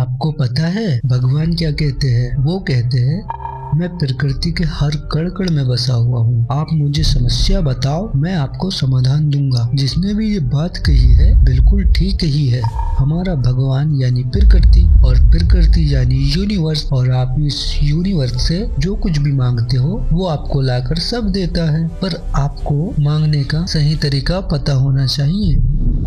आपको पता है भगवान क्या कहते हैं? वो कहते हैं मैं प्रकृति के हर कण कण में बसा हुआ हूँ। आप मुझे समस्या बताओ, मैं आपको समाधान दूंगा। जिसने भी ये बात कही है बिल्कुल ठीक कही है। हमारा भगवान यानी प्रकृति और प्रकृति यानी यूनिवर्स, और आप इस यूनिवर्स से जो कुछ भी मांगते हो वो आपको लाकर सब देता है। पर आपको मांगने का सही तरीका पता होना चाहिए।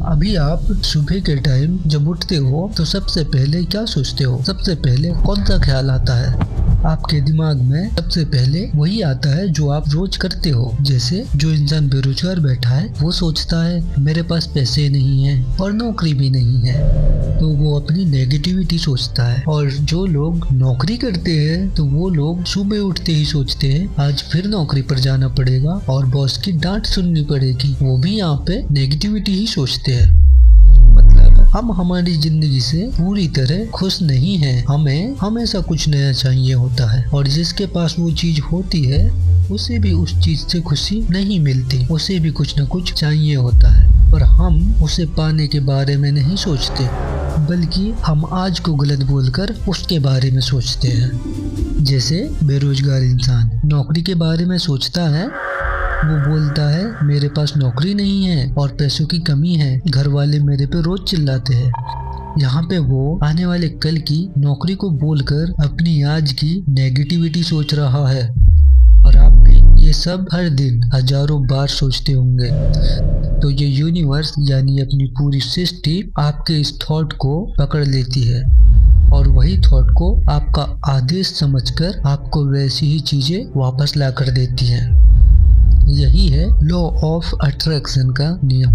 अभी आप सुबह के टाइम जब उठते हो तो सबसे पहले क्या सोचते हो? सबसे पहले कौन सा ख्याल आता है? आपके दिमाग में सबसे पहले वही आता है जो आप रोज करते हो। जैसे जो इंसान बेरोजगार बैठा है वो सोचता है मेरे पास पैसे नहीं है और नौकरी भी नहीं है, तो वो अपनी नेगेटिविटी सोचता है। और जो लोग नौकरी करते हैं तो वो लोग सुबह उठते ही सोचते हैं आज फिर नौकरी पर जाना पड़ेगा और बॉस की डांट सुननी पड़ेगी। वो भी यहाँ पे नेगेटिविटी ही सोचते हैं। हम हमारी जिंदगी से पूरी तरह खुश नहीं हैं। हमें हमेशा कुछ नया चाहिए होता है, और जिसके पास वो चीज होती है उसे भी उस चीज से खुशी नहीं मिलती। उसे भी कुछ न कुछ चाहिए होता है, पर हम उसे पाने के बारे में नहीं सोचते, बल्कि हम आज को गलत बोलकर उसके बारे में सोचते हैं। जैसे बेरोजगार इंसान नौकरी के बारे में सोचता है, वो बोलता है मेरे पास नौकरी नहीं है और पैसों की कमी है, घर वाले मेरे पे रोज चिल्लाते हैं। यहाँ पे वो आने वाले कल की नौकरी को बोलकर अपनी आज की नेगेटिविटी सोच रहा है। और आप भी ये सब हर दिन हजारों बार सोचते होंगे। तो ये यूनिवर्स यानी अपनी पूरी सृष्टि आपके इस थॉट को पकड़ लेती है, और वही थॉट को आपका आदेश समझकर आपको वैसी ही चीजें वापस ला कर देती है। यही है लॉ ऑफ अट्रैक्शन का नियम।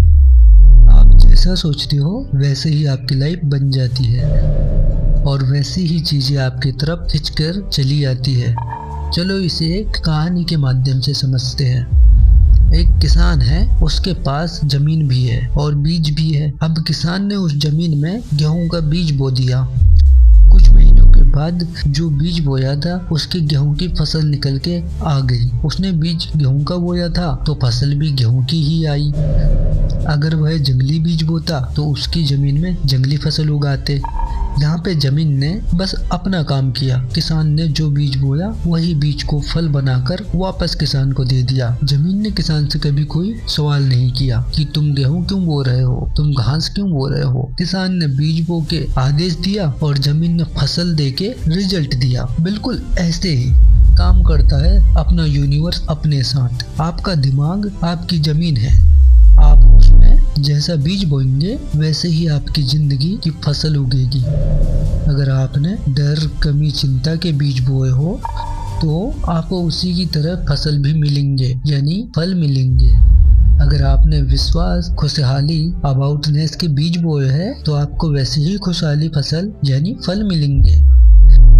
आप जैसा सोचते हो वैसे ही आपकी लाइफ बन जाती है, और वैसी ही चीजें आपकी तरफ खिंचकर चली आती है। चलो इसे एक कहानी के माध्यम से समझते हैं। एक किसान है, उसके पास जमीन भी है और बीज भी है। अब किसान ने उस जमीन में गेहूं का बीज बो दिया। कुछ महीनों के बाद जो बीज बोया था उसके गेहूं की फसल निकल के आ गई। उसने बीज गेहूं का बोया था तो फसल भी गेहूं की ही आई। अगर वह जंगली बीज बोता तो उसकी जमीन में जंगली फसल उगाते। यहाँ पे जमीन ने बस अपना काम किया। किसान ने जो बीज बोया वही बीज को फल बनाकर वापस किसान को दे दिया। जमीन ने किसान से कभी कोई सवाल नहीं किया कि तुम गेहूं क्यों बो रहे हो, तुम घास क्यों बो रहे हो। किसान ने बीज बो के आदेश दिया और जमीन ने फसल दे के रिजल्ट दिया। बिल्कुल ऐसे ही काम करता है अपना यूनिवर्स अपने साथ। आपका दिमाग आपकी जमीन है, आप उसमें जैसा बीज बोएंगे वैसे ही आपकी जिंदगी की फसल उगेगी। अगर आपने डर, कमी, चिंता के बीज बोए हो तो आपको उसी की तरह फसल भी मिलेंगे, यानी फल मिलेंगे। अगर आपने विश्वास, खुशहाली, अबाउटनेस के बीज बोए हैं तो आपको वैसे ही खुशहाली फसल यानी फल मिलेंगे।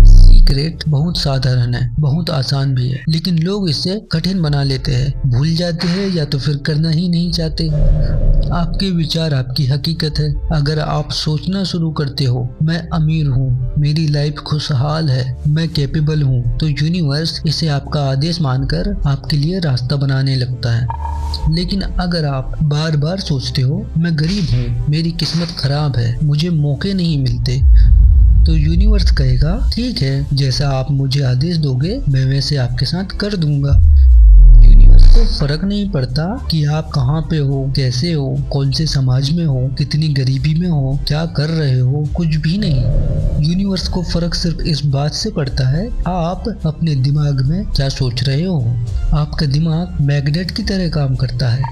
सीक्रेट बहुत साधारण है, बहुत आसान भी है, लेकिन लोग इसे कठिन बना लेते हैं, भूल जाते हैं या तो फिर करना ही नहीं चाहते। आपके विचार आपकी हकीकत है। अगर आप सोचना शुरू करते हो मैं अमीर हूँ, मेरी लाइफ खुशहाल है, मैं कैपेबल हूँ, तो यूनिवर्स इसे आपका आदेश मानकर आपके लिए रास्ता बनाने लगता है। लेकिन अगर आप बार बार सोचते हो मैं गरीब हूँ, मेरी किस्मत खराब है, मुझे मौके नहीं मिलते, तो यूनिवर्स कहेगा ठीक है, जैसा आप मुझे आदेश दोगे मैं वैसे आपके साथ कर दूंगा। यूनिवर्स को फर्क नहीं पड़ता कि आप कहाँ पे हो, कैसे हो, कौन से समाज में हो, कितनी गरीबी में हो, क्या कर रहे हो, कुछ भी नहीं। यूनिवर्स को फर्क सिर्फ इस बात से पड़ता है आप अपने दिमाग में क्या सोच रहे हो। आपका दिमाग मैग्नेट की तरह काम करता है,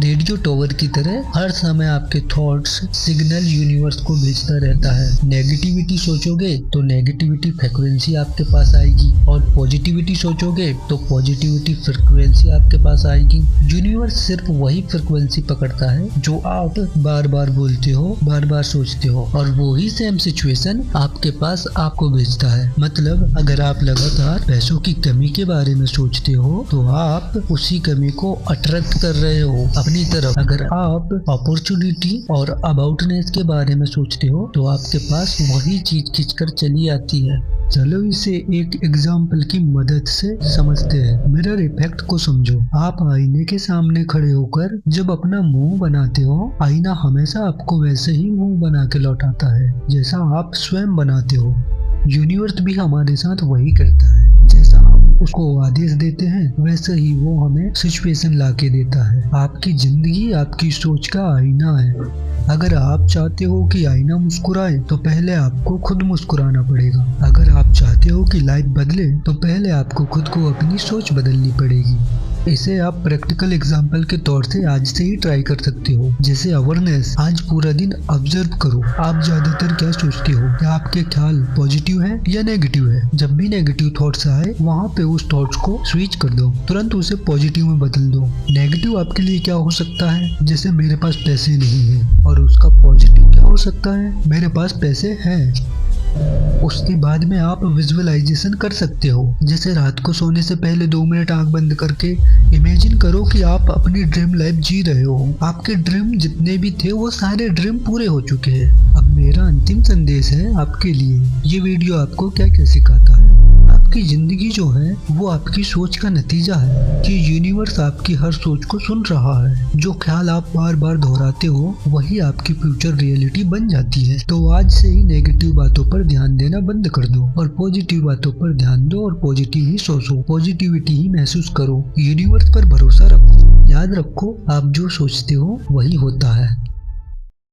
रेडियो टॉवर की तरह हर समय आपके थॉट्स सिग्नल यूनिवर्स को भेजता रहता है। नेगेटिविटी सोचोगे तो नेगेटिविटी फ्रीक्वेंसी आपके पास आएगी, और पॉजिटिविटी सोचोगे तो पॉजिटिविटी फ्रीक्वेंसी आपके पास आएगी। यूनिवर्स सिर्फ वही फ्रीक्वेंसी पकड़ता है जो आप बार बार बोलते हो, बार बार सोचते हो, और वो ही सेम सिचुएशन आपके पास आपको भेजता है। मतलब अगर आप लगातार पैसों की कमी के बारे में सोचते हो तो आप उसी कमी को अट्रैक्ट कर रहे हो अपनी तरफ। अगर आप अपॉर्चुनिटी और अबाउटनेस के बारे में सोचते हो तो आपके पास वही चीज खींचकर चली आती है। चलो इसे एक एग्जाम्पल की मदद से समझते हैं। मिरर इफेक्ट को समझो। आप आईने के सामने खड़े होकर जब अपना मुंह बनाते हो, आईना हमेशा आपको वैसे ही मुंह बना के लौटाता है जैसा आप स्वयं बनाते हो। यूनिवर्स भी हमारे साथ वही करता है। जैसा हम उसको आदेश देते हैं वैसे ही वो हमें सिचुएशन ला के देता है। आपकी जिंदगी आपकी सोच का आईना है। अगर आप चाहते हो कि आईना मुस्कुराए तो पहले आपको खुद मुस्कुराना पड़ेगा। अगर आप चाहते हो कि लाइफ बदले तो पहले आपको खुद को अपनी सोच बदलनी पड़ेगी। इसे आप प्रैक्टिकल एग्जाम्पल के तौर से आज से ही ट्राई कर सकते हो। जैसे अवेयरनेस, आज पूरा दिन ऑब्जर्व करो। आप ज्यादातर क्या सोचते हो? क्या आपके ख्याल पॉजिटिव है या नेगेटिव है? जब भी नेगेटिव थॉट्स आए वहाँ पे उस थॉट्स को स्विच कर दो, तुरंत उसे पॉजिटिव में बदल दो। नेगेटिव आपके लिए क्या हो सकता है? जैसे मेरे पास पैसे नहीं है, और उसका पॉजिटिव क्या हो सकता है? मेरे पास पैसे हैं। उसके बाद में आप विजुअलाइजेशन कर सकते हो। जैसे रात को सोने से पहले 2 मिनट आंख बंद करके इमेजिन करो कि आप अपनी ड्रीम लाइफ जी रहे हो। आपके ड्रीम जितने भी थे वो सारे ड्रीम पूरे हो चुके हैं। अब मेरा अंतिम संदेश है आपके लिए। ये वीडियो आपको क्या क्या सिखाता है? आपकी जिंदगी जो है वो आपकी सोच का नतीजा है कि यूनिवर्स आपकी हर सोच को सुन रहा है। जो ख्याल आप बार बार दोहराते हो वही आपकी फ्यूचर रियलिटी बन जाती है। तो आज से ही नेगेटिव बातों पर ध्यान देना बंद कर दो और पॉजिटिव बातों पर ध्यान दो और पॉजिटिव ही सोचो, पॉजिटिविटी ही महसूस करो। यूनिवर्स पर भरोसा रखो। याद रखो, आप जो सोचते हो वही होता है।